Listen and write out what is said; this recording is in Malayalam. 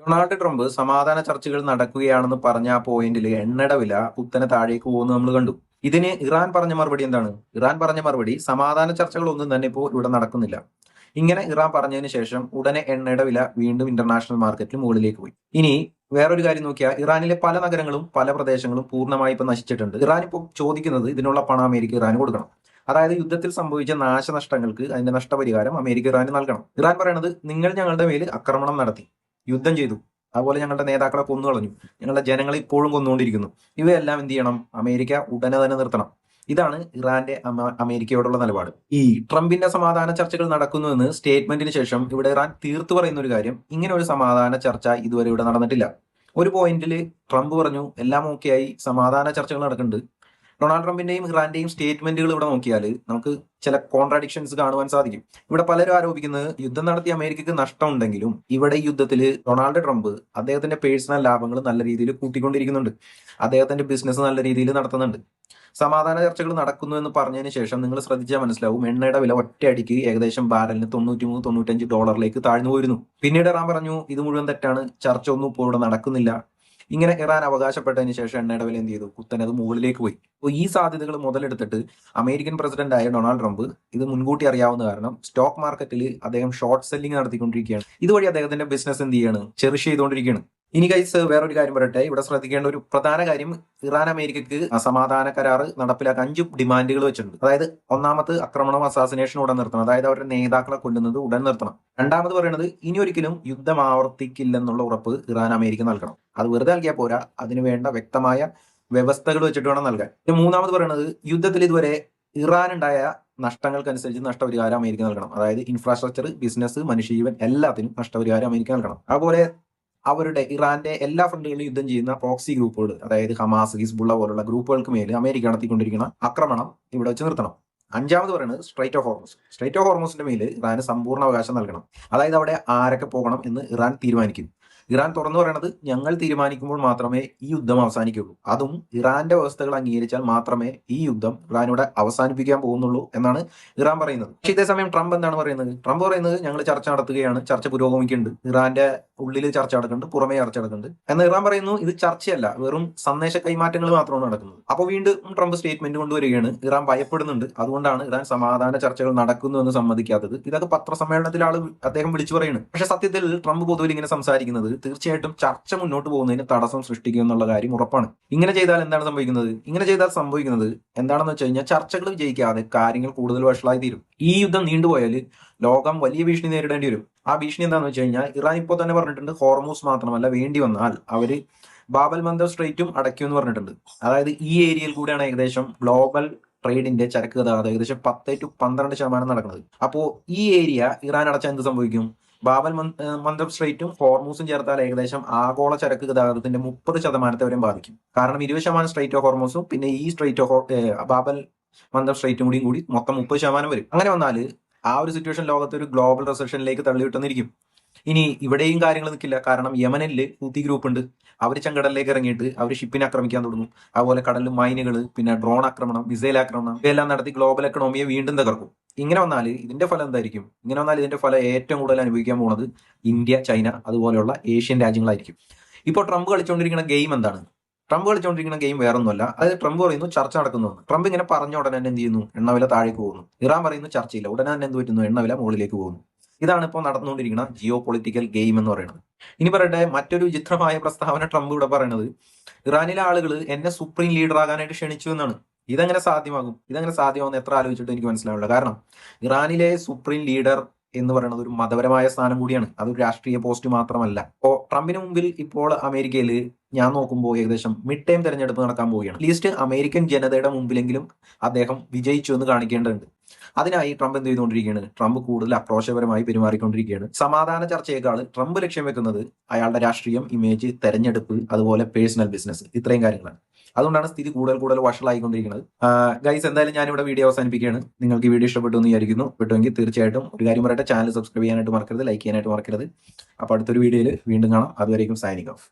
ഡൊണാൾഡ് ട്രംപ് സമാധാന ചർച്ചകൾ നടക്കുകയാണെന്ന് പറഞ്ഞ ആ പോയിന്റിൽ എണ്ണയുടെ വില കുത്തനെ താഴേക്ക് പോകുന്നു നമ്മൾ കണ്ടു. ഇതിന് ഇറാൻ പറഞ്ഞ മറുപടി എന്താണ്? ഇറാൻ പറഞ്ഞ മറുപടി സമാധാന ചർച്ചകളൊന്നും തന്നെ ഇപ്പോൾ ഇവിടെ നടക്കുന്നില്ല. ഇങ്ങനെ ഇറാൻ പറഞ്ഞതിന് ശേഷം ഉടനെ എണ്ണയുടെ വില വീണ്ടും ഇന്റർനാഷണൽ മാർക്കറ്റിൽ മുകളിലേക്ക് പോയി. ഇനി വേറൊരു കാര്യം നോക്കിയാൽ ഇറാനിലെ പല നഗരങ്ങളും പല പ്രദേശങ്ങളും പൂർണ്ണമായി ഇപ്പൊ നശിച്ചിട്ടുണ്ട്. ഇറാൻ ഇപ്പോൾ ചോദിക്കുന്നത് ഇതിനുള്ള പണം അമേരിക്ക ഇറാന് കൊടുക്കണം. അതായത് യുദ്ധത്തിൽ സംഭവിച്ച നാശനഷ്ടങ്ങൾക്ക് അതിന്റെ നഷ്ടപരിഹാരം അമേരിക്ക ഇറാന് നൽകണം. ഇറാൻ പറയണത് നിങ്ങൾ ഞങ്ങളുടെ മേൽ ആക്രമണം നടത്തി, യുദ്ധം ചെയ്തു, അതുപോലെ ഞങ്ങളുടെ നേതാക്കളെ കൊന്നുകളഞ്ഞു, ഞങ്ങളുടെ ജനങ്ങളെ ഇപ്പോഴും കൊന്നുകൊണ്ടിരിക്കുന്നു. ഇവയെല്ലാം എന്ത് ചെയ്യണം? അമേരിക്ക ഉടനെ തന്നെ നിർത്തണം. ഇതാണ് ഇറാന്റെ അമേരിക്കയോടുള്ള നിലപാട്. ഈ ട്രംപിന്റെ സമാധാന ചർച്ചകൾ നടക്കുന്നുവെന്ന് സ്റ്റേറ്റ്മെന്റിന് ശേഷം ഇവിടെ ഇറാൻ തീർത്തു പറയുന്ന ഒരു കാര്യം, ഇങ്ങനെ ഒരു സമാധാന ചർച്ച ഇതുവരെ ഇവിടെ നടന്നിട്ടില്ല. ഒരു പോയിന്റിൽ ട്രംപ് പറഞ്ഞു എല്ലാം ഓക്കെയായി, സമാധാന ചർച്ചകൾ നടക്കുന്നുണ്ട്. ഡൊണാൾഡ് ട്രംപിന്റെയും ഇറാന്റെയും സ്റ്റേറ്റ്മെന്റുകൾ ഇവിടെ നോക്കിയാൽ നമുക്ക് ചില കോൺട്രാഡിക്ഷൻസ് കാണുവാൻ സാധിക്കും. ഇവിടെ പലരും ആരോപിക്കുന്നത് യുദ്ധം നടത്തി അമേരിക്കക്ക് നഷ്ടമുണ്ടെങ്കിലും ഇവിടെ ഈ യുദ്ധത്തിൽ ഡൊണാൾഡ് ട്രംപ് അദ്ദേഹത്തിന്റെ പേഴ്സണൽ ലാഭങ്ങൾ നല്ല രീതിയിൽ കൂട്ടിക്കൊണ്ടിരിക്കുന്നുണ്ട്, അദ്ദേഹത്തിന്റെ ബിസിനസ് നല്ല രീതിയിൽ നടത്തുന്നുണ്ട്. സമാധാന ചർച്ചകൾ നടക്കുന്നു എന്ന് പറഞ്ഞതിന് ശേഷം നിങ്ങൾ ശ്രദ്ധിച്ചാൽ മനസ്സിലാവും എണ്ണയുടെ വില ഒറ്റയടിക്ക് ഏകദേശം ബാരലിന് $93-95 താഴ്ന്നു പോയിരുന്നു. പിന്നീട് ഇറാൻ പറഞ്ഞു ഇത് മുഴുവൻ തെറ്റാണ്, ചർച്ച ഒന്നും ഇപ്പോൾ ഇവിടെ നടക്കുന്നില്ല. ഇങ്ങനെ ഇറാൻ അവകാശപ്പെട്ടതിന് ശേഷം എണ്ണയുടെ വില എന്ത് ചെയ്തു? കുത്തനെ അത് മുകളിലേക്ക് പോയി. അപ്പോൾ ഈ സാധ്യതകൾ മുതലെടുത്തിട്ട് അമേരിക്കൻ പ്രസിഡന്റായ ഡൊണാൾഡ് ട്രംപ് ഇത് മുൻകൂട്ടി അറിയാവുന്ന കാരണം സ്റ്റോക്ക് മാർക്കറ്റിൽ അദ്ദേഹം ഷോർട്ട് സെല്ലിംഗ് നടത്തിക്കൊണ്ടിരിക്കുകയാണ്. ഇതുവഴി അദ്ദേഹത്തിന്റെ ബിസിനസ് എന്ത് ചെയ്യാണ്? ചെറിഷ് ചെയ്തുകൊണ്ടിരിക്കുകയാണ്. ഇനി ഗൈസ് വേറൊരു കാര്യം പറയട്ടെ, ഇവിടെ ശ്രദ്ധിക്കേണ്ട ഒരു പ്രധാന കാര്യം, ഇറാൻ അമേരിക്കക്ക് സമാധാന കരാർ നടപ്പിലാക്കാൻ 5 ഡിമാൻഡുകൾ വെച്ചിട്ടുണ്ട്. അതായത് ഒന്നാമത് ആക്രമണം, അസാസിനേഷൻ ഉടൻ നിർത്തണം, അതായത് അവരുടെ നേതാക്കളെ കൊല്ലുന്നത് ഉടൻ നിർത്തണം. രണ്ടാമത് പറയുന്നത് ഇനി ഒരിക്കലും യുദ്ധം ആവർത്തിക്കില്ലെന്നുള്ള ഉറപ്പ് ഇറാൻ അമേരിക്ക നൽകണം. അത് വെറുതെ നൽകിയാൽ പോരാ, അതിന് വേണ്ട വ്യക്തമായ വ്യവസ്ഥകൾ വെച്ചിട്ട് വേണം നൽകാൻ. മൂന്നാമത് പറയുന്നത് യുദ്ധത്തിൽ ഇതുവരെ ഇറാൻ ഉണ്ടായ നഷ്ടങ്ങൾക്കനുസരിച്ച് നഷ്ടപരിഹാരം അമേരിക്ക നൽകണം. അതായത് ഇൻഫ്രാസ്ട്രക്ചർ, ബിസിനസ്, മനുഷ്യജീവൻ എല്ലാത്തിനും നഷ്ടപരിഹാരം അമേരിക്ക നൽകണം. അതുപോലെ അവരുടെ ഇറാന്റെ എല്ലാ ഫ്രണ്ടുകളിലും യുദ്ധം ചെയ്യുന്ന പ്രോക്സി ഗ്രൂപ്പുകൾ, അതായത് ഹമാസ്, ഹിസ്ബുള്ള പോലുള്ള ഗ്രൂപ്പുകൾക്ക് മേൽ അമേരിക്ക നടത്തിക്കൊണ്ടിരിക്കുന്ന ആക്രമണം ഇവിടെ വെച്ച് നിർത്തണം. അഞ്ചാമത് പറയുന്നത് strait of Hormuz. Strait of ഹോർമസിന്റെ മേൽ ഇറാന് സമ്പൂർണ്ണ അവകാശം നൽകണം. അതായത് അവിടെ ആരൊക്കെ പോകണം എന്ന് ഇറാൻ തീരുമാനിക്കും. ഇറാൻ തുറന്നു പറയുന്നത് ഞങ്ങൾ തീരുമാനിക്കുമ്പോൾ മാത്രമേ ഈ യുദ്ധം അവസാനിക്കുള്ളൂ, അതും ഇറാന്റെ വ്യവസ്ഥകൾ അംഗീകരിച്ചാൽ മാത്രമേ ഈ യുദ്ധം ഇറാനിവിടെ അവസാനിപ്പിക്കാൻ പോകുന്നുള്ളൂ എന്നാണ് ഇറാൻ പറയുന്നത്. പക്ഷേ ഇതേസമയം ട്രംപ് എന്താണ് പറയുന്നത്? ട്രംപ് പറയുന്നത് ഞങ്ങൾ ചർച്ച നടത്തുകയാണ്, ചർച്ച പുരോഗമിക്കുന്നുണ്ട്, ഇറാന്റെ ഉള്ളിൽ ചർച്ച നടക്കുന്നുണ്ട്, പുറമേ ചർച്ച നടക്കുന്നുണ്ട് എന്ന് ഇറാൻ പറയുന്നു. ഇത് ചർച്ചയല്ല, വെറും സന്ദേശ കൈമാറ്റങ്ങൾ മാത്രമാണ് നടക്കുന്നത്. അപ്പോൾ വീണ്ടും ട്രംപ് സ്റ്റേറ്റ്മെന്റ് കൊണ്ടുവരികയാണ്. ഇറാൻ ഭയപ്പെടുന്നുണ്ട്, അതുകൊണ്ടാണ് ഇറാൻ സമാധാന ചർച്ചകൾ നടക്കുന്നു എന്ന് സമ്മതിക്കാത്തത്. ഇതൊക്കെ പത്രസമ്മേളനത്തിൽ അദ്ദേഹം വിളിച്ചു പറയുന്നത്. പക്ഷെ സത്യത്തിൽ ട്രംപ് പൊതുവിൽ ഇങ്ങനെ സംസാരിക്കുന്നത് തീർച്ചയായിട്ടും ചർച്ച മുന്നോട്ട് പോകുന്നതിന് തടസ്സം സൃഷ്ടിക്കും എന്നുള്ള കാര്യം ഉറപ്പാണ്. ഇങ്ങനെ ചെയ്താൽ എന്താണ് സംഭവിക്കുന്നത്? എന്താണെന്ന് വെച്ച് കഴിഞ്ഞാൽ ചർച്ചകൾ വിജയിക്കാതെ കാര്യങ്ങൾ കൂടുതൽ വഷളായി തീരും. ഈ യുദ്ധം നീണ്ടുപോയാൽ ലോകം വലിയ ഭീഷണി നേരിടേണ്ടി വരും. ആ ഭീഷണി എന്താണെന്ന് വെച്ച് കഴിഞ്ഞാൽ ഇറാൻ ഇപ്പോൾ തന്നെ പറഞ്ഞിട്ടുണ്ട്, ഹോർമൂസ് മാത്രമല്ല, വേണ്ടി വന്നാൽ അവര് ബാബൽ മന്ദർ സ്ട്രൈറ്റും അടയ്ക്കുമെന്ന് പറഞ്ഞിട്ടുണ്ട്. അതായത് ഈ ഏരിയയിൽ കൂടെയാണ് ഏകദേശം ഗ്ലോബൽ ട്രേഡിന്റെ ചരക്ക് ഗതാഗതം ഏകദേശം 10-12% നടക്കുന്നത്. അപ്പോൾ ഈ ഏരിയ ഇറാൻ അടച്ചാൽ എന്ത് സംഭവിക്കും? ബാബൽ മന്ദർ സ്ട്രൈറ്റും ഹോർമൂസും ചേർത്താൽ ഏകദേശം ആഗോള ചരക്ക് ഗതാഗതത്തിന്റെ 30% വരെയും ബാധിക്കും. കാരണം 20% സ്ട്രൈറ്റ് ഓഫ് ഹോർമൂസും പിന്നെ ഈ സ്ട്രൈറ്റ് ഓഫ് ബാബൽ മന്ദർ സ്ട്രൈറ്റും കൂടി മൊത്തം 30% വരും. അങ്ങനെ വന്നാൽ ആ ഒരു സിറ്റുവേഷൻ ലോകത്ത് ഒരു ഗ്ലോബൽ റിസഷനിലേക്ക് തള്ളിവിട്ടെന്നിരിക്കും. ഇനി ഇവിടെയും കാര്യങ്ങൾ നിൽക്കില്ല. കാരണം യമനിൽ ഹൂത്തി ഗ്രൂപ്പ് ഉണ്ട്, അവർ ചെങ്കടലിലേക്ക് ഇറങ്ങിയിട്ട് അവർ ഷിപ്പിനെ ആക്രമിക്കാൻ തുടങ്ങും. അതുപോലെ കടലിൽ മൈനുകൾ, പിന്നെ ഡ്രോൺ ആക്രമണം, മിസൈൽ ആക്രമണം ഇവയെല്ലാം നടത്തി ഗ്ലോബൽ എക്കണോമിയെ വീണ്ടും തകർക്കും. ഇങ്ങനെ വന്നാൽ ഇതിന്റെ ഫലം എന്തായിരിക്കും? ഇങ്ങനെ വന്നാൽ ഇതിന്റെ ഫലം ഏറ്റവും കൂടുതൽ അനുഭവിക്കാൻ പോകുന്നത് ഇന്ത്യ, ചൈന അതുപോലെയുള്ള ഏഷ്യൻ രാജ്യങ്ങളായിരിക്കും. ഇപ്പോൾ ട്രംപ് കളിച്ചുകൊണ്ടിരിക്കുന്ന ഗെയിം എന്താണ്? ട്രംപ് കളിച്ചുകൊണ്ടിരിക്കുന്ന ഗെയിം വേറൊന്നുമല്ല. അതായത് ട്രംപ് പറയുന്നു ചർച്ച നടക്കുന്നു. ട്രംപ് ഇങ്ങനെ പറഞ്ഞ ഉടനെ തന്നെ എന്ത് ചെയ്യുന്നു? എണ്ണവില താഴേക്ക് പോകുന്നു. ഇറാൻ പറയുന്നു ചർച്ചയില്ല, ഉടനെ തന്നെ എന്ത് പറ്റുന്നു? എണ്ണവില മുകളിലേക്ക് പോകുന്നു. ഇതാണ് ഇപ്പോൾ നടന്നുകൊണ്ടിരിക്കുന്ന ജിയോ പൊളിറ്റിക്കൽ ഗെയിം എന്ന് പറയുന്നത്. ഇനി പറയട്ടെ, മറ്റൊരു വിചിത്രമായ പ്രസ്താവന ട്രംപ് ഇവിടെ പറയുന്നത്, ഇറാനിലെ ആളുകൾ എന്നെ സുപ്രീം ലീഡർ ആകാനായിട്ട് ക്ഷണിച്ചു എന്നാണ്. ഇതെങ്ങനെ സാധ്യമാകും? ഇതെങ്ങനെ സാധ്യമാകുന്ന എത്ര ആലോചിച്ചിട്ട് എനിക്ക് മനസ്സിലാവില്ല. കാരണം ഇറാനിലെ സുപ്രീം ലീഡർ എന്ന് പറയുന്നത് ഒരു മതപരമായ സ്ഥാനം കൂടിയാണ്, അതൊരു രാഷ്ട്രീയ പോസ്റ്റ് മാത്രമല്ല. ഇപ്പോൾ ട്രംപിന് മുമ്പിൽ ഇപ്പോൾ അമേരിക്കയിൽ ഞാൻ നോക്കുമ്പോൾ ഏകദേശം മിഡ് ടൈം തെരഞ്ഞെടുപ്പ് നടക്കാൻ പോവുകയാണ്. അറ്റ്ലീസ്റ്റ് അമേരിക്കൻ ജനതയുടെ മുമ്പിലെങ്കിലും അദ്ദേഹം വിജയിച്ചു എന്ന് കാണിക്കേണ്ടതുണ്ട്. അതിനായി ട്രംപ് എന്ത് ചെയ്തുകൊണ്ടിരിക്കുകയാണ്? ട്രംപ് കൂടുതൽ ആക്രോശപരമായി പെരുമാറിക്കൊണ്ടിരിക്കുകയാണ്. സമാധാന ചർച്ചയേക്കാൾ ട്രംപ് ലക്ഷ്യം വെക്കുന്നത് അയാളുടെ രാഷ്ട്രീയം, ഇമേജ്, തെരഞ്ഞെടുപ്പ്, അതുപോലെ പേഴ്സണൽ ബിസിനസ്, ഇത്രയും കാര്യങ്ങളാണ്. അതുകൊണ്ടാണ് സ്ഥിതി കൂടുതൽ വഷളായിക്കൊണ്ടിരിക്കുന്നത്. ഗൈസ്, എന്തായാലും ഞാനിവിടെ വീഡിയോ അവസാനിപ്പിക്കുകയാണ്. നിങ്ങൾക്ക് ഈ വീഡിയോ ഇഷ്ടപ്പെട്ടു എന്ന് വിചാരിക്കുന്നു. പെട്ടുമെങ്കിൽ തീർച്ചയായിട്ടും ഒരു കാര്യം പറയട്ടെ, ചാനൽ സബ്സ്ക്രൈബ് ചെയ്യാനായിട്ട് മറക്കരുത്, ലൈക്ക് ചെയ്യാനായിട്ട് മറക്കരുത്. അപ്പോൾ അടുത്തൊരു വീഡിയോയിൽ വീണ്ടും കാണാം. അതുവരേക്കും സൈനിങ് ഓഫ്.